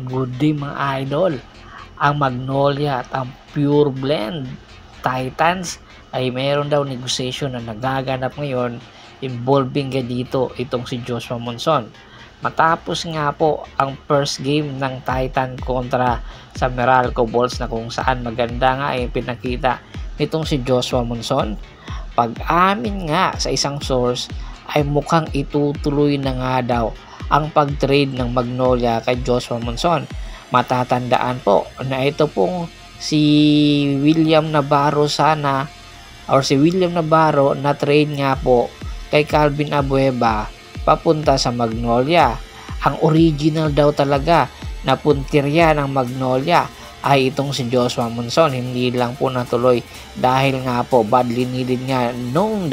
Good day mga idol. Ang Magnolia at ang Pure Blend Titans ay mayroon daw negotiation na nagaganap ngayon involving dito itong si Joshua Monson. Matapos nga po ang first game ng Titan kontra sa Meralco Bulls na kung saan maganda nga ay pinakita nitong si Joshua Monson. Pag-amin nga sa isang source ay mukhang itutuloy na nga daw ang pag-trade ng Magnolia kay Joshua Monson. Matatandaan po na ito pong si William Navarro na trade nga po kay Calvin Abueva papunta sa Magnolia. Ang original daw talaga na puntirya ng Magnolia ay itong si Joshua Monson. Hindi lang po natuloy dahil nga po badly needed nga nung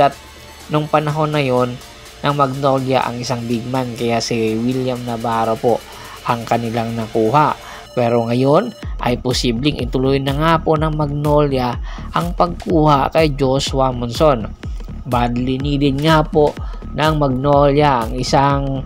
panahon na yon ng Magnolia ang isang big man, kaya si William Navarro po ang kanilang nakuha. Pero ngayon ay posibleng ituloy na nga po ng Magnolia ang pagkuha kay Joshua Monson. Badly needed nga po ng Magnolia ang isang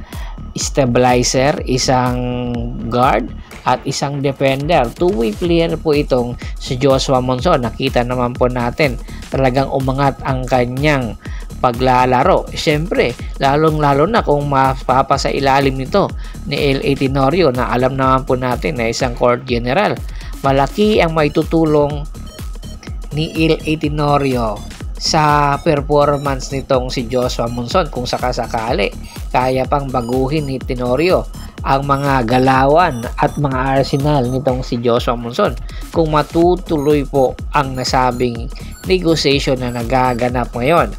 stabilizer, isang guard at isang defender. Two-way player po itong si Joshua Monson. Nakita naman po natin talagang umangat ang kanyang paglalaro. Siyempre, lalong-lalo na kung mapapasa ilalim nito ni L.A. Tenorio na alam naman po natin na isang court general. Malaki ang maitutulong ni L.A. Tenorio sa performance nitong si Joshua Monson kung sakasakali kaya pang baguhin ni Tenorio ang mga galawan at mga arsenal nitong si Joshua Monson kung matutuloy po ang nasabing negotiation na nagaganap ngayon.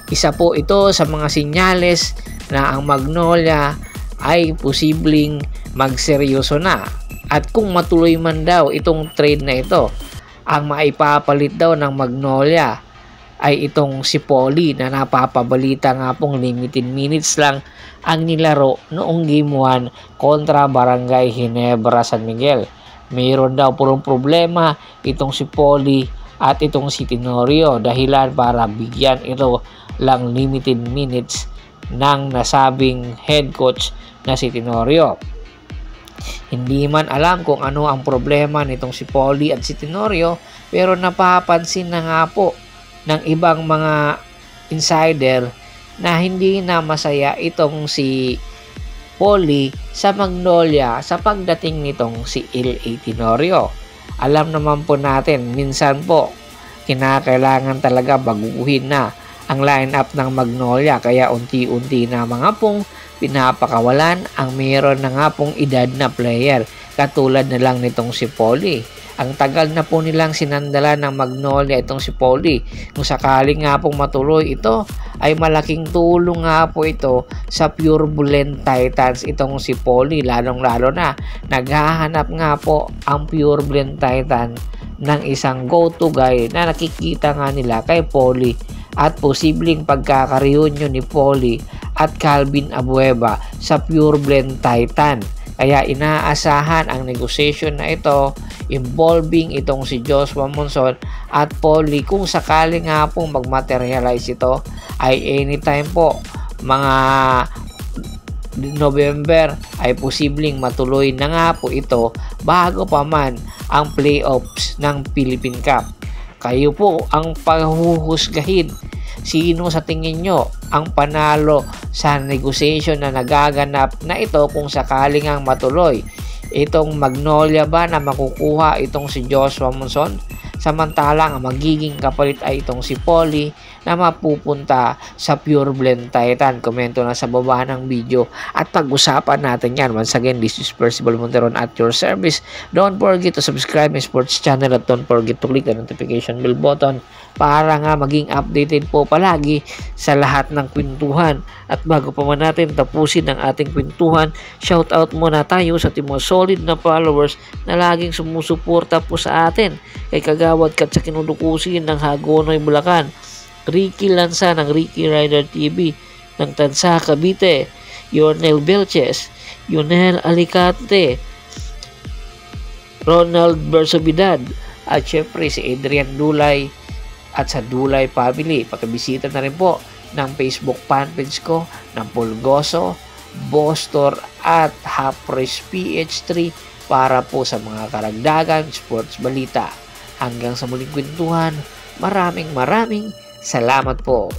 Isa po ito sa mga sinyales na ang Magnolia ay posibleng magseryoso na. At kung matuloy man daw itong trade na ito, ang maipapalit daw ng Magnolia ay itong si Polly na napapabalita nga pong limited minutes lang ang nilaro noong Game 1 kontra Barangay Ginebra San Miguel. Mayroon daw purong problema itong si Polly at itong si Tenorio dahilan para bigyan ito lang limited minutes ng nasabing head coach na si Tenorio. Hindi man alam kung ano ang problema nitong si Polly at si Tenorio, pero napapansin na nga po ng ibang mga insider na hindi na masaya itong si Polly sa Magnolia sa pagdating nitong si L.A. Tenorio. Alam naman po natin, minsan po kinakailangan talaga baguhin na ang lineup ng Magnolia, kaya unti-unti na mga pong pinapakawalan ang mayroon na nga pong edad na player katulad na lang nitong si Polly. Ang tagal na po nilang sinandala ng Magnolia itong si Polly. Kung sakaling nga pong matuloy ito, ay malaking tulong nga po ito sa Pure Blend Titans itong si Polly. Lalong-lalo na naghahanap nga po ang Pure Blend Titan ng isang go-to guy na nakikita nga nila kay Polly at posibleng pagkaka-reunion ni Polly at Calvin Abueva sa Pure Blend Titan. Kaya inaasahan ang negotiation na ito involving itong si Joshua Monson at Polly. Kung sakali nga pong magmaterialize ito ay anytime po mga November ay posibleng matuloy na nga po ito bago pa man ang playoffs ng Philippine Cup. Kayo po ang paghuhusgahin sino sa tingin nyo ang panalo sa negotiation na nagaganap na ito kung sakaling ang matuloy. Itong Magnolia ba na makukuha itong si Joshua Monson? Samantalang ang magiging kapalit ay itong si Polly na mapupunta sa Pure Blend Titan. Komento na sa baba ng video at pag-usapan natin yan. Once again, this is Percival Monteron at your service. Don't forget to subscribe my sports channel at don't forget to click the notification bell button para nga maging updated po palagi sa lahat ng kwentuhan. At bago pa man natin tapusin ang ating kwentuhan, shoutout muna tayo sa ating mga solid na followers na laging sumusuporta po sa atin. Kay Kagawad Kat sa Kinudukusin ng Hagonoy, Bulacan, Ricky Lanza ng Ricky Rider TV ng Tansa, Cavite, Yornel Belches, Yonel Alicante, Ronald Bersobidad, at syempre si Adrian Dulay at sa Dulay Family. Pakibisita na rin po ng Facebook fanpage ko ng Pulgoso Bostor at Hapres PH3 para po sa mga karagdagang sports balita. Hanggang sa muling kwentuhan, maraming salamat po.